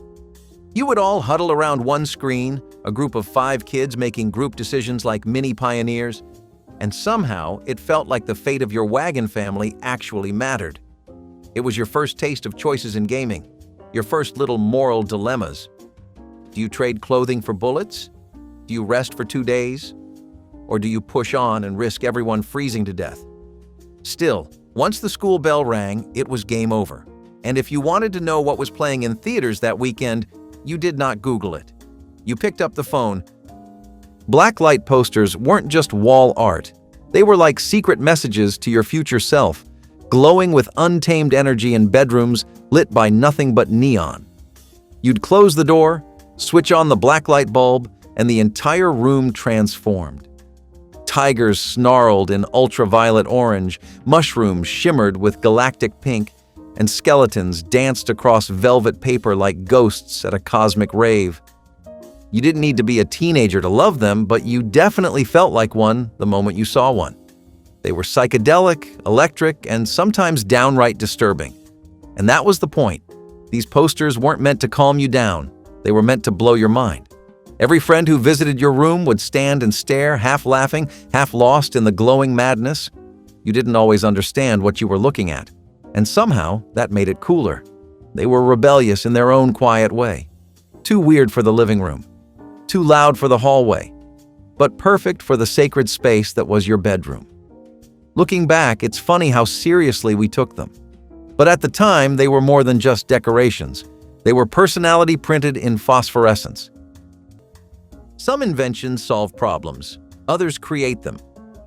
You would all huddle around one screen, a group of 5 kids making group decisions like mini pioneers, and somehow it felt like the fate of your wagon family actually mattered. It was your first taste of choices in gaming, your first little moral dilemmas. Do you trade clothing for bullets? Do you rest for 2 days? Or do you push on and risk everyone freezing to death? Still, once the school bell rang, it was game over. And if you wanted to know what was playing in theaters that weekend, you did not Google it. You picked up the phone. Blacklight posters weren't just wall art. They were like secret messages to your future self, glowing with untamed energy in bedrooms lit by nothing but neon. You'd close the door, switch on the blacklight bulb, and the entire room transformed. Tigers snarled in ultraviolet orange, mushrooms shimmered with galactic pink, and skeletons danced across velvet paper like ghosts at a cosmic rave. You didn't need to be a teenager to love them, but you definitely felt like one the moment you saw one. They were psychedelic, electric, and sometimes downright disturbing. And that was the point. These posters weren't meant to calm you down. They were meant to blow your mind. Every friend who visited your room would stand and stare, half laughing, half lost in the glowing madness. You didn't always understand what you were looking at, and somehow that made it cooler. They were rebellious in their own quiet way. Too weird for the living room, too loud for the hallway, but perfect for the sacred space that was your bedroom. Looking back, it's funny how seriously we took them. But at the time, they were more than just decorations. They were personality printed in phosphorescence. Some inventions solve problems, others create them.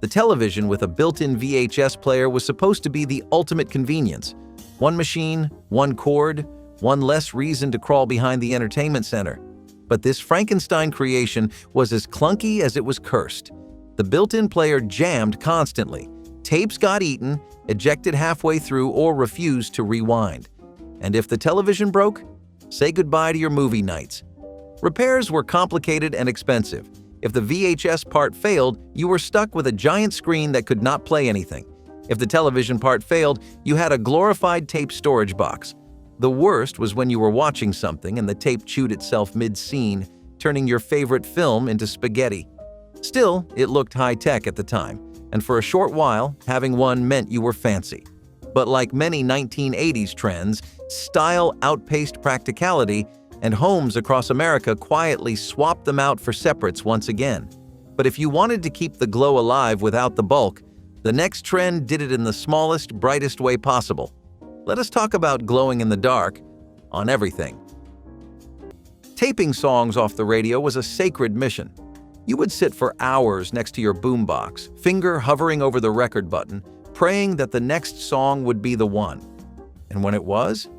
The television with a built-in VHS player was supposed to be the ultimate convenience. One machine, one cord, one less reason to crawl behind the entertainment center. But this Frankenstein creation was as clunky as it was cursed. The built-in player jammed constantly. Tapes got eaten, ejected halfway through, or refused to rewind. And if the television broke, say goodbye to your movie nights. Repairs were complicated and expensive. If the VHS part failed, you were stuck with a giant screen that could not play anything. If the television part failed, you had a glorified tape storage box. The worst was when you were watching something and the tape chewed itself mid-scene, turning your favorite film into spaghetti. Still, it looked high-tech at the time, and for a short while, having one meant you were fancy. But like many 1980s trends, style outpaced practicality, and homes across America quietly swapped them out for separates once again. But if you wanted to keep the glow alive without the bulk, the next trend did it in the smallest, brightest way possible. Let us talk about glowing in the dark on everything. Taping songs off the radio was a sacred mission. You would sit for hours next to your boombox, finger hovering over the record button, praying that the next song would be the one. And when it was,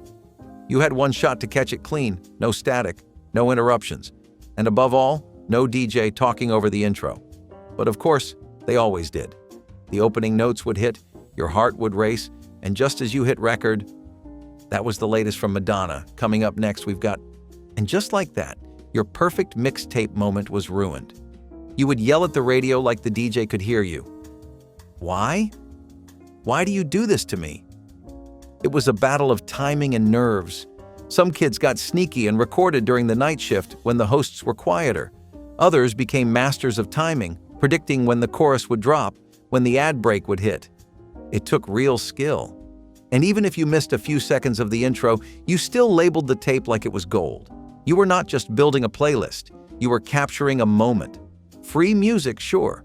you had one shot to catch it clean, no static, no interruptions, and above all, no DJ talking over the intro. But of course, they always did. The opening notes would hit, your heart would race, and just as you hit record, that was the latest from Madonna. Coming up next, we've got... And just like that, your perfect mixtape moment was ruined. You would yell at the radio like the DJ could hear you. Why? Why do you do this to me? It was a battle of timing and nerves. Some kids got sneaky and recorded during the night shift when the hosts were quieter. Others became masters of timing, predicting when the chorus would drop, when the ad break would hit. It took real skill. And even if you missed a few seconds of the intro, you still labeled the tape like it was gold. You were not just building a playlist, you were capturing a moment. Free music, sure,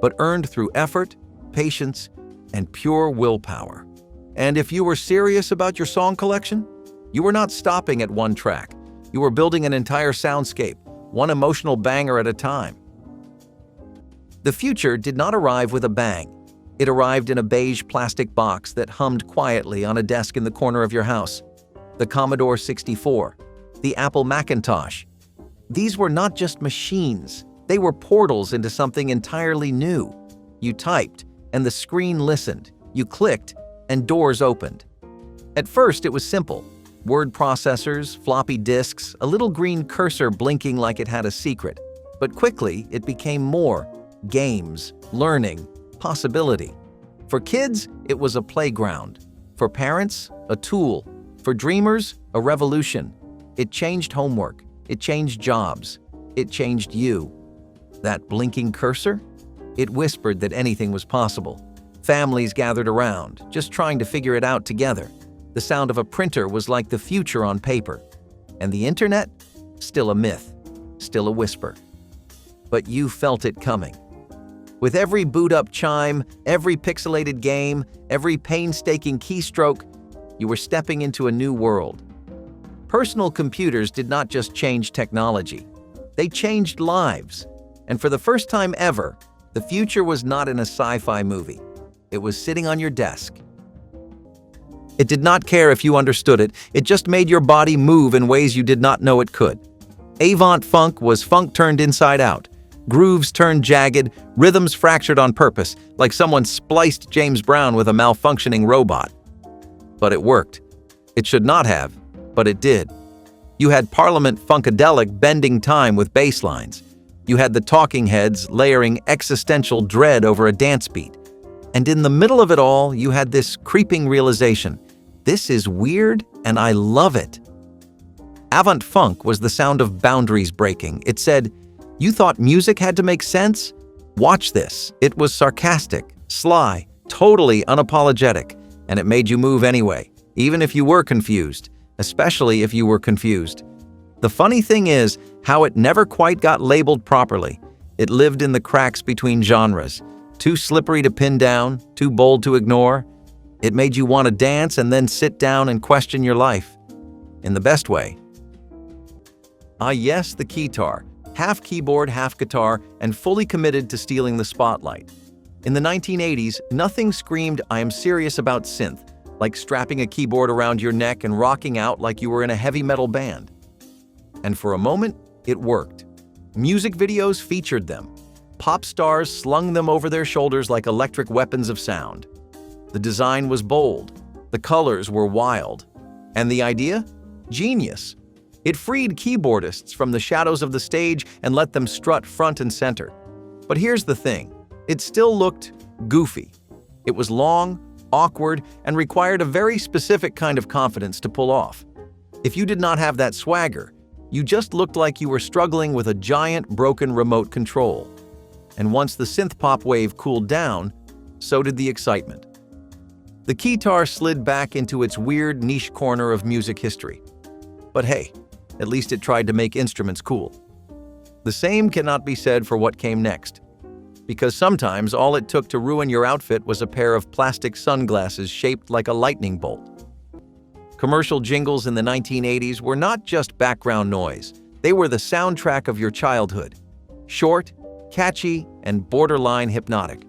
but earned through effort, patience, and pure willpower. And if you were serious about your song collection, you were not stopping at one track. You were building an entire soundscape, one emotional banger at a time. The future did not arrive with a bang. It arrived in a beige plastic box that hummed quietly on a desk in the corner of your house. The Commodore 64, the Apple Macintosh. These were not just machines, they were portals into something entirely new. You typed, and the screen listened. You clicked, and doors opened. At first, it was simple. Word processors, floppy disks, a little green cursor blinking like it had a secret. But quickly, it became more. Games, learning, possibility. For kids, it was a playground. For parents, a tool. For dreamers, a revolution. It changed homework. It changed jobs. It changed you. That blinking cursor? It whispered that anything was possible. Families gathered around, just trying to figure it out together. The sound of a printer was like the future on paper. And the internet? Still a myth. Still a whisper. But you felt it coming. With every boot-up chime, every pixelated game, every painstaking keystroke, you were stepping into a new world. Personal computers did not just change technology. They changed lives. And for the first time ever, the future was not in a sci-fi movie. It was sitting on your desk. It did not care if you understood it. It just made your body move in ways you did not know it could. Avant Funk was funk turned inside out. Grooves turned jagged, rhythms fractured on purpose, like someone spliced James Brown with a malfunctioning robot. But it worked. It should not have, but it did. You had Parliament Funkadelic bending time with bass lines. You had the talking heads layering existential dread over a dance beat. And in the middle of it all, you had this creeping realization. This is weird, and I love it. Avant Funk was the sound of boundaries breaking. It said, "You thought music had to make sense? Watch this." It was sarcastic, sly, totally unapologetic, and it made you move anyway, even if you were confused, especially if you were confused. The funny thing is how it never quite got labeled properly. It lived in the cracks between genres, too slippery to pin down, too bold to ignore. It made you want to dance and then sit down and question your life. In the best way. Ah yes, the keytar. Half keyboard, half guitar, and fully committed to stealing the spotlight. In the 1980s, nothing screamed, "I am serious about synth," like strapping a keyboard around your neck and rocking out like you were in a heavy metal band. And for a moment, it worked. Music videos featured them. Pop stars slung them over their shoulders like electric weapons of sound. The design was bold. The colors were wild. And the idea? Genius. It freed keyboardists from the shadows of the stage and let them strut front and center. But here's the thing. It still looked goofy. It was long, awkward, and required a very specific kind of confidence to pull off. If you did not have that swagger, you just looked like you were struggling with a giant broken remote control. And once the synth-pop wave cooled down, so did the excitement. The keytar slid back into its weird niche corner of music history. But hey, at least it tried to make instruments cool. The same cannot be said for what came next. Because sometimes all it took to ruin your outfit was a pair of plastic sunglasses shaped like a lightning bolt. Commercial jingles in the 1980s were not just background noise. They were the soundtrack of your childhood. Short, catchy, and borderline hypnotic.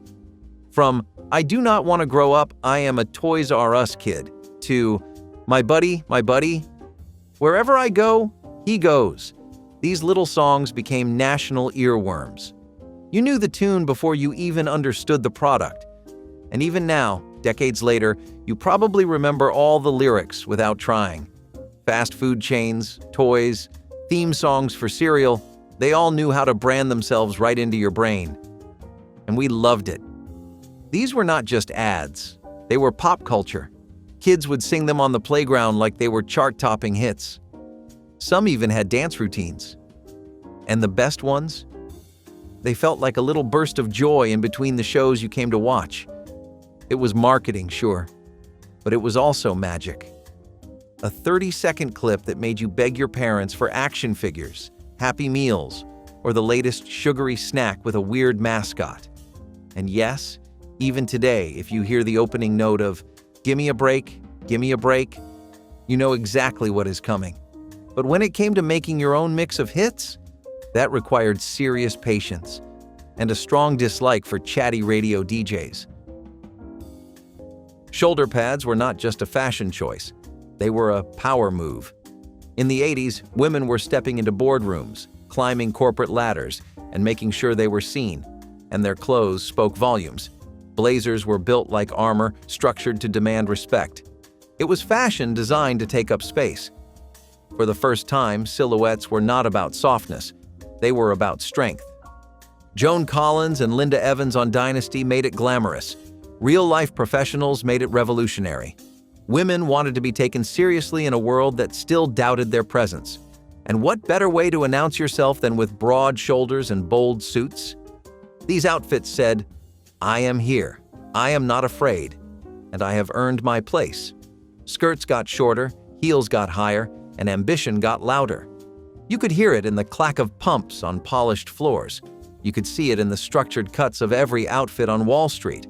From "I do not want to grow up, I am a Toys R Us kid" to my buddy, wherever I go, he goes." These little songs became national earworms. You knew the tune before you even understood the product. And even now, decades later, you probably remember all the lyrics without trying. Fast food chains, toys, theme songs for cereal, they all knew how to brand themselves right into your brain. And we loved it. These were not just ads. They were pop culture. Kids would sing them on the playground like they were chart-topping hits. Some even had dance routines. And the best ones? They felt like a little burst of joy in between the shows you came to watch. It was marketing, sure, but it was also magic. A 30-second clip that made you beg your parents for action figures, Happy Meals, or the latest sugary snack with a weird mascot. And yes, even today, if you hear the opening note of "Gimme a break, gimme a break," you know exactly what is coming. But when it came to making your own mix of hits, that required serious patience and a strong dislike for chatty radio DJs. Shoulder pads were not just a fashion choice, they were a power move. In the 80s, women were stepping into boardrooms, climbing corporate ladders, and making sure they were seen, and their clothes spoke volumes. Blazers were built like armor, structured to demand respect. It was fashion designed to take up space. For the first time, silhouettes were not about softness, they were about strength. Joan Collins and Linda Evans on Dynasty made it glamorous. Real-life professionals made it revolutionary. Women wanted to be taken seriously in a world that still doubted their presence. And what better way to announce yourself than with broad shoulders and bold suits? These outfits said, "I am here, I am not afraid, and I have earned my place." Skirts got shorter, heels got higher, and ambition got louder. You could hear it in the clack of pumps on polished floors. You could see it in the structured cuts of every outfit on Wall Street.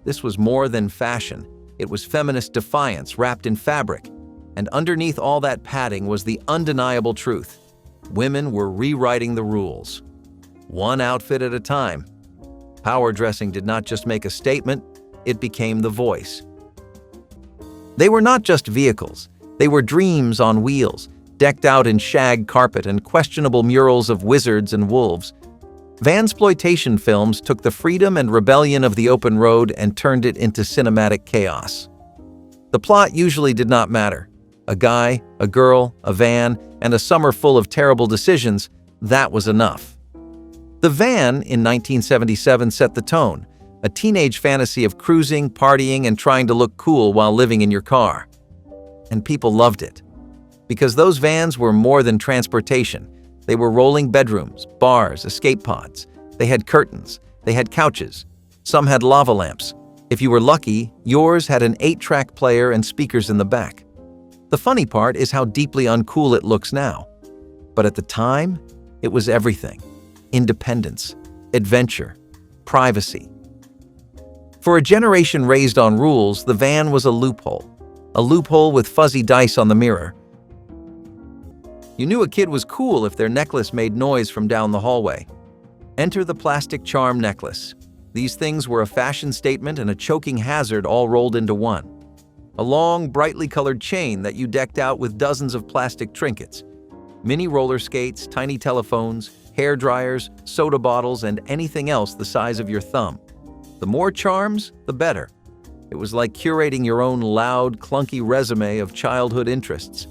This was more than fashion. It was feminist defiance wrapped in fabric. And underneath all that padding was the undeniable truth. Women were rewriting the rules. One outfit at a time. Power dressing did not just make a statement, it became the voice. They were not just vehicles. They were dreams on wheels, decked out in shag carpet and questionable murals of wizards and wolves. Vansploitation films took the freedom and rebellion of the open road and turned it into cinematic chaos. The plot usually did not matter. A guy, a girl, a van, and a summer full of terrible decisions, that was enough. The Van in 1977 set the tone, a teenage fantasy of cruising, partying, and trying to look cool while living in your car. And people loved it. Because those vans were more than transportation. They were rolling bedrooms, bars, escape pods. They had curtains. They had couches. Some had lava lamps. If you were lucky, yours had an 8-track player and speakers in the back. The funny part is how deeply uncool it looks now. But at the time, it was everything. Independence, adventure, privacy. For a generation raised on rules, the van was a loophole with fuzzy dice on the mirror. You knew a kid was cool if their necklace made noise from down the hallway. Enter the plastic charm necklace. These things were a fashion statement and a choking hazard all rolled into one. A long, brightly colored chain that you decked out with dozens of plastic trinkets. Mini roller skates, tiny telephones, hair dryers, soda bottles, and anything else the size of your thumb. The more charms, the better. It was like curating your own loud, clunky resume of childhood interests.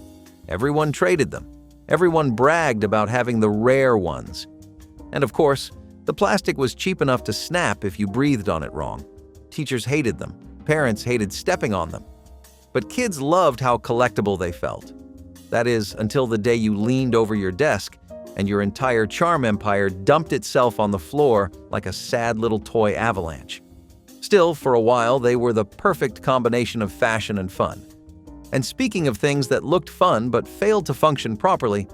Everyone traded them. Everyone bragged about having the rare ones. And of course, the plastic was cheap enough to snap if you breathed on it wrong. Teachers hated them. Parents hated stepping on them. But kids loved how collectible they felt. That is, until the day you leaned over your desk and your entire charm empire dumped itself on the floor like a sad little toy avalanche. Still, for a while, they were the perfect combination of fashion and fun. And speaking of things that looked fun but failed to function properly,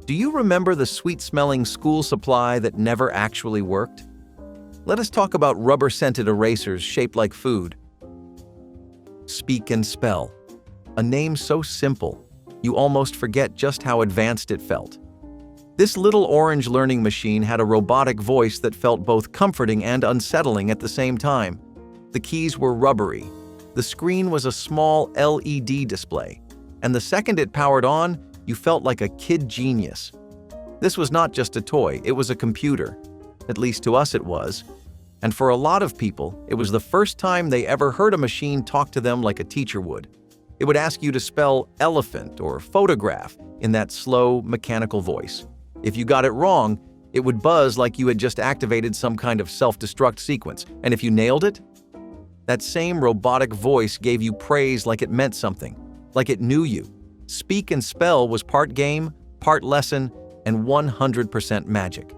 do you remember the sweet-smelling school supply that never actually worked? Let us talk about rubber-scented erasers shaped like food. Speak and Spell. A name so simple, you almost forget just how advanced it felt. This little orange learning machine had a robotic voice that felt both comforting and unsettling at the same time. The keys were rubbery. The screen was a small LED display, and the second it powered on, you felt like a kid genius. This was not just a toy, it was a computer. At least to us it was. And for a lot of people, it was the first time they ever heard a machine talk to them like a teacher would. It would ask you to spell elephant or photograph in that slow, mechanical voice. If you got it wrong, it would buzz like you had just activated some kind of self-destruct sequence. And if you nailed it, that same robotic voice gave you praise like it meant something, like it knew you. Speak and Spell was part game, part lesson, and 100% magic.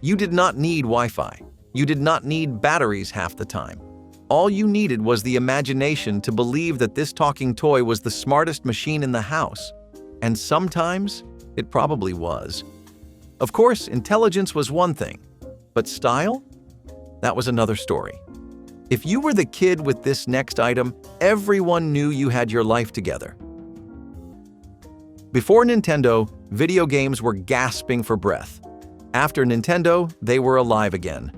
You did not need Wi-Fi. You did not need batteries half the time. All you needed was the imagination to believe that this talking toy was the smartest machine in the house. And sometimes, it probably was. Of course, intelligence was one thing, but style? That was another story. If you were the kid with this next item, everyone knew you had your life together. Before Nintendo, video games were gasping for breath. After Nintendo, they were alive again.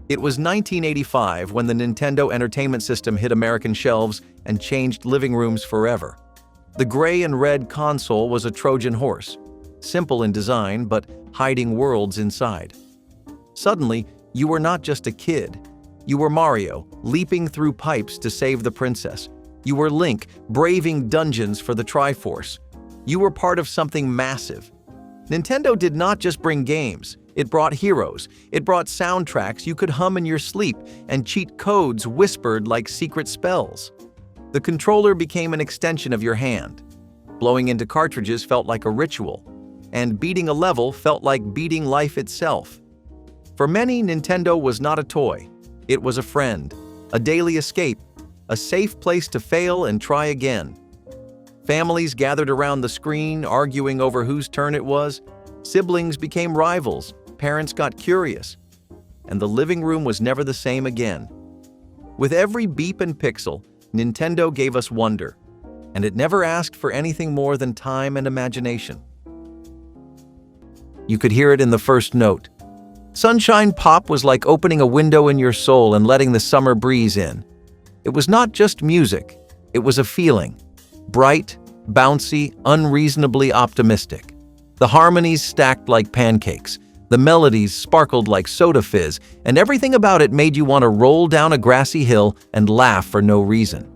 It was 1985 when the Nintendo Entertainment System hit American shelves and changed living rooms forever. The gray and red console was a Trojan horse, simple in design but hiding worlds inside. Suddenly, you were not just a kid. You were Mario, leaping through pipes to save the princess. You were Link, braving dungeons for the Triforce. You were part of something massive. Nintendo did not just bring games. It brought heroes. It brought soundtracks you could hum in your sleep and cheat codes whispered like secret spells. The controller became an extension of your hand. Blowing into cartridges felt like a ritual, and beating a level felt like beating life itself. For many, Nintendo was not a toy. It was a friend, a daily escape, a safe place to fail and try again. Families gathered around the screen, arguing over whose turn it was. Siblings became rivals, parents got curious, and the living room was never the same again. With every beep and pixel, Nintendo gave us wonder, and it never asked for anything more than time and imagination. You could hear it in the first note. Sunshine Pop was like opening a window in your soul and letting the summer breeze in. It was not just music, it was a feeling. Bright, bouncy, unreasonably optimistic. The harmonies stacked like pancakes. The melodies sparkled like soda fizz, and everything about it made you want to roll down a grassy hill and laugh for no reason.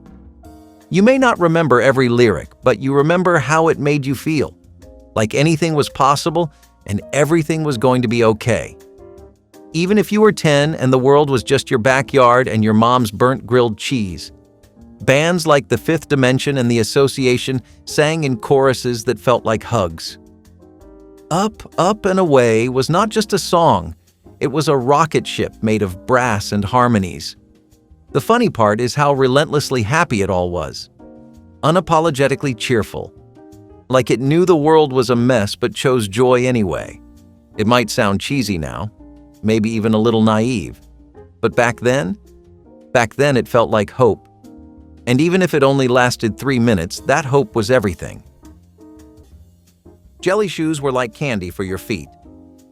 You may not remember every lyric, but you remember how it made you feel. Like anything was possible and everything was going to be okay. Even if you were 10 and the world was just your backyard and your mom's burnt grilled cheese. Bands like The Fifth Dimension and The Association sang in choruses that felt like hugs. Up, Up and Away was not just a song, it was a rocket ship made of brass and harmonies. The funny part is how relentlessly happy it all was. Unapologetically cheerful. Like it knew the world was a mess but chose joy anyway. It might sound cheesy now, maybe even a little naive. But back then it felt like hope. And even if it only lasted 3 minutes, that hope was everything. Jelly shoes were like candy for your feet.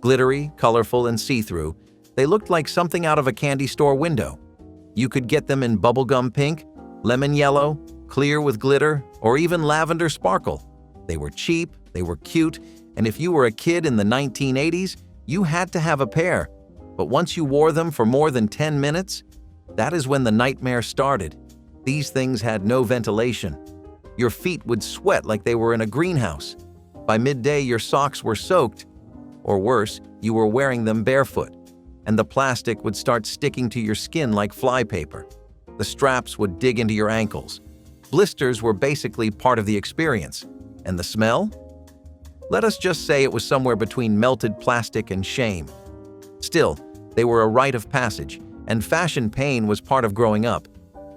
Glittery, colorful, and see-through, they looked like something out of a candy store window. You could get them in bubblegum pink, lemon yellow, clear with glitter, or even lavender sparkle. They were cheap, they were cute, and if you were a kid in the 1980s, you had to have a pair. But once you wore them for more than 10 minutes, that is when the nightmare started. These things had no ventilation. Your feet would sweat like they were in a greenhouse. By midday, your socks were soaked, or worse, you were wearing them barefoot, and the plastic would start sticking to your skin like flypaper. The straps would dig into your ankles. Blisters were basically part of the experience. And the smell? Let us just say it was somewhere between melted plastic and shame. Still, they were a rite of passage, and fashion pain was part of growing up.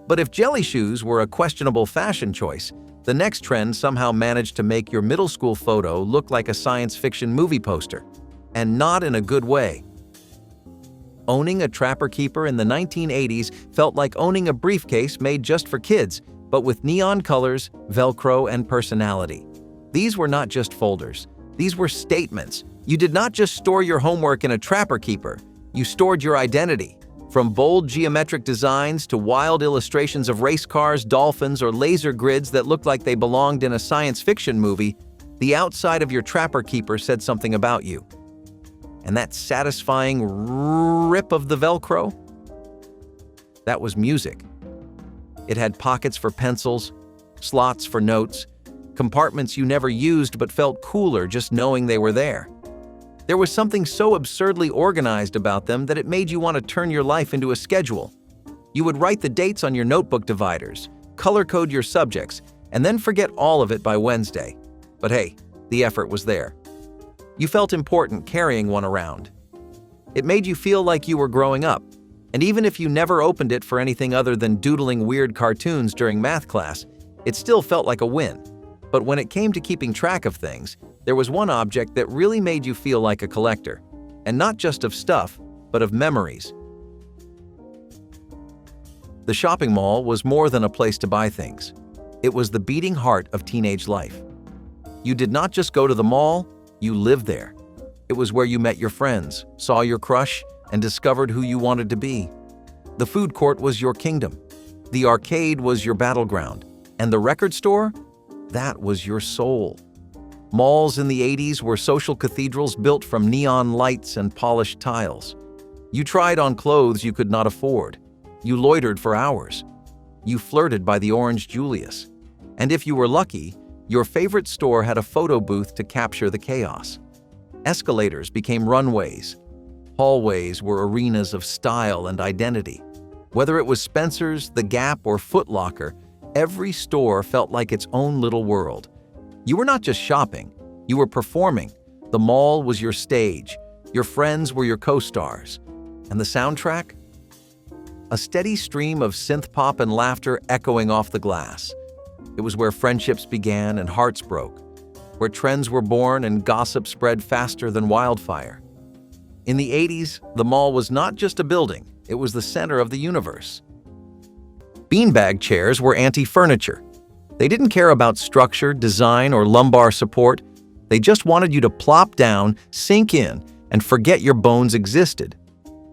But if jelly shoes were a questionable fashion choice, the next trend somehow managed to make your middle school photo look like a science fiction movie poster, and not in a good way. Owning a Trapper Keeper in the 1980s felt like owning a briefcase made just for kids, but with neon colors, Velcro, and personality. These were not just folders. These were statements. You did not just store your homework in a Trapper Keeper. You stored your identity. From bold geometric designs to wild illustrations of race cars, dolphins, or laser grids that looked like they belonged in a science fiction movie, the outside of your Trapper Keeper said something about you. And that satisfying rip of the Velcro? That was music. It had pockets for pencils, slots for notes, compartments you never used but felt cooler just knowing they were there. There was something so absurdly organized about them that it made you want to turn your life into a schedule. You would write the dates on your notebook dividers, color code your subjects, and then forget all of it by Wednesday. But hey, the effort was there. You felt important carrying one around. It made you feel like you were growing up, and even if you never opened it for anything other than doodling weird cartoons during math class, it still felt like a win. But when it came to keeping track of things, there was one object that really made you feel like a collector, and not just of stuff, but of memories. The shopping mall was more than a place to buy things. It was the beating heart of teenage life. You did not just go to the mall, you lived there. It was where you met your friends, saw your crush, and discovered who you wanted to be. The food court was your kingdom. The arcade was your battleground. And the record store? That was your soul. Malls in the 80s were social cathedrals built from neon lights and polished tiles. You tried on clothes you could not afford. You loitered for hours. You flirted by the Orange Julius. And if you were lucky, your favorite store had a photo booth to capture the chaos. Escalators became runways. Hallways were arenas of style and identity. Whether it was Spencer's, The Gap, or Foot Locker, every store felt like its own little world. You were not just shopping, you were performing. The mall was your stage. Your friends were your co-stars. And the soundtrack? A steady stream of synth pop and laughter echoing off the glass. It was where friendships began and hearts broke, where trends were born and gossip spread faster than wildfire. In the 80s, the mall was not just a building, it was the center of the universe. Beanbag chairs were anti-furniture. They didn't care about structure, design, or lumbar support. They just wanted you to plop down, sink in, and forget your bones existed.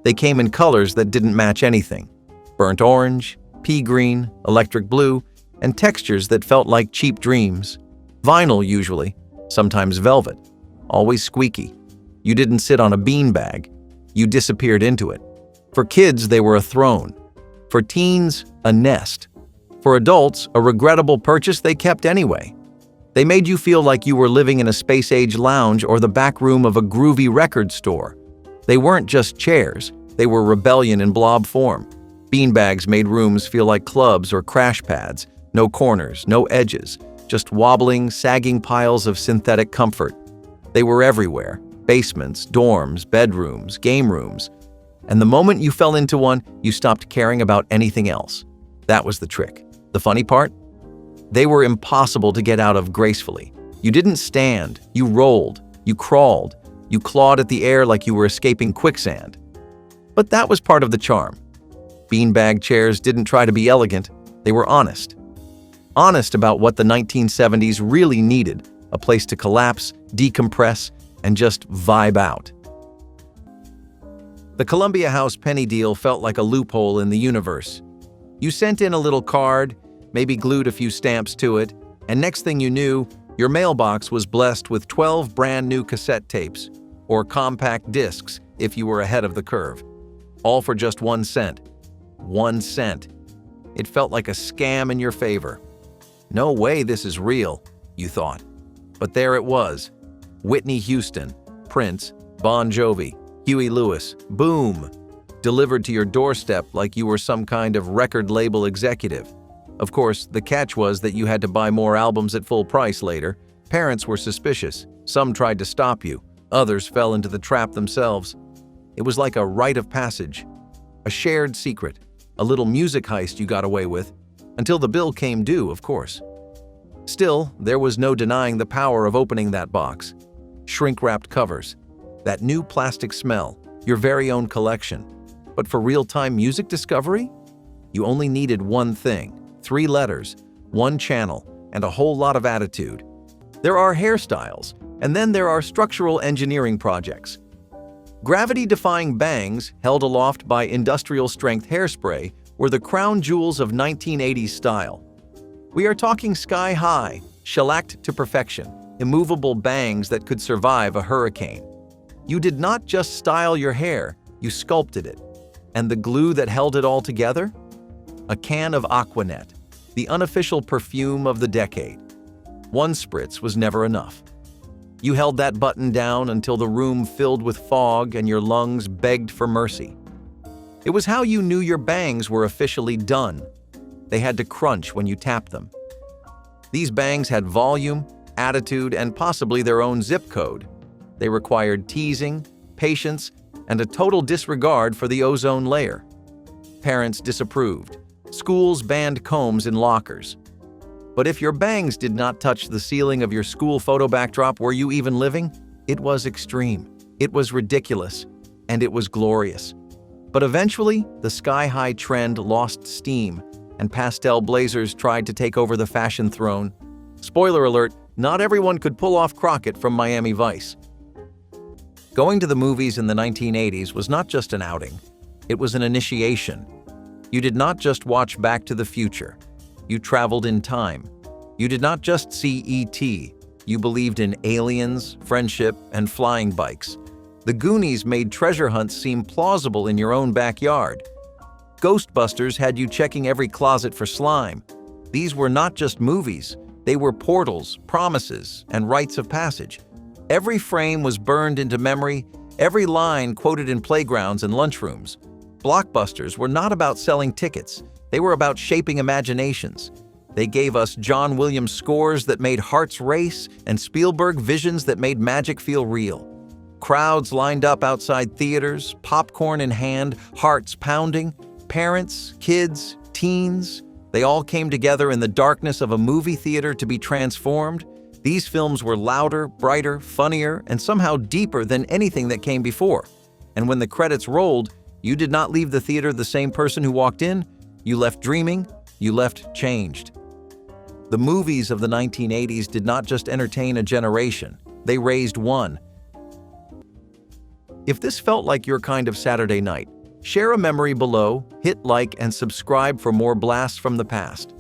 They came in colors that didn't match anything: burnt orange, pea green, electric blue, and textures that felt like cheap dreams. Vinyl usually, sometimes velvet, always squeaky. You didn't sit on a beanbag, you disappeared into it. For kids, they were a throne. For teens, a nest. For adults, a regrettable purchase they kept anyway. They made you feel like you were living in a space-age lounge or the back room of a groovy record store. They weren't just chairs, they were rebellion in blob form. Beanbags made rooms feel like clubs or crash pads. No corners, no edges, just wobbling, sagging piles of synthetic comfort. They were everywhere: basements, dorms, bedrooms, game rooms. And the moment you fell into one, you stopped caring about anything else. That was the trick. The funny part? They were impossible to get out of gracefully. You didn't stand, you rolled, you crawled, you clawed at the air like you were escaping quicksand. But that was part of the charm. Beanbag chairs didn't try to be elegant, they were honest. Honest about what the 1970s really needed: a place to collapse, decompress, and just vibe out. The Columbia House penny deal felt like a loophole in the universe. You sent in a little card, maybe glued a few stamps to it, and next thing you knew, your mailbox was blessed with 12 brand new cassette tapes, or compact discs if you were ahead of the curve. All for just 1 cent. 1 cent. It felt like a scam in your favor. No way this is real, you thought. But there it was. Whitney Houston, Prince, Bon Jovi, Huey Lewis, boom! Delivered to your doorstep like you were some kind of record label executive. Of course, the catch was that you had to buy more albums at full price later. Parents were suspicious. Some tried to stop you. Others fell into the trap themselves. It was like a rite of passage. A shared secret. A little music heist you got away with. Until the bill came due, of course. Still, there was no denying the power of opening that box. Shrink-wrapped covers. That new plastic smell. Your very own collection. But for real-time music discovery? You only needed one thing. 3 letters, 1 channel, and a whole lot of attitude. There are hairstyles, and then there are structural engineering projects. Gravity-defying bangs, held aloft by industrial-strength hairspray, were the crown jewels of 1980s style. We are talking sky-high, shellacked to perfection, immovable bangs that could survive a hurricane. You did not just style your hair, you sculpted it. And the glue that held it all together? A can of Aquanet, the unofficial perfume of the decade. 1 spritz was never enough. You held that button down until the room filled with fog and your lungs begged for mercy. It was how you knew your bangs were officially done. They had to crunch when you tapped them. These bangs had volume, attitude, and possibly their own zip code. They required teasing, patience, and a total disregard for the ozone layer. Parents disapproved. Schools banned combs in lockers. But if your bangs did not touch the ceiling of your school photo backdrop, were you even living? It was extreme, it was ridiculous, and it was glorious. But eventually, the sky-high trend lost steam, and pastel blazers tried to take over the fashion throne. Spoiler alert, not everyone could pull off Crockett from Miami Vice. Going to the movies in the 1980s was not just an outing, it was an initiation. You did not just watch Back to the Future. You traveled in time. You did not just see E.T., you believed in aliens, friendship, and flying bikes. The Goonies made treasure hunts seem plausible in your own backyard. Ghostbusters had you checking every closet for slime. These were not just movies, they were portals, promises, and rites of passage. Every frame was burned into memory, every line quoted in playgrounds and lunchrooms. Blockbusters were not about selling tickets, they were about shaping imaginations. They gave us John Williams scores that made hearts race and Spielberg visions that made magic feel real. Crowds lined up outside theaters, popcorn in hand, hearts pounding. Parents, kids, teens, they all came together in the darkness of a movie theater to be transformed. These films were louder, brighter, funnier, and somehow deeper than anything that came before. And when the credits rolled, you did not leave the theater the same person who walked in. You left dreaming, you left changed. The movies of the 1980s did not just entertain a generation, they raised one. If this felt like your kind of Saturday night, share a memory below, hit like, and subscribe for more blasts from the past.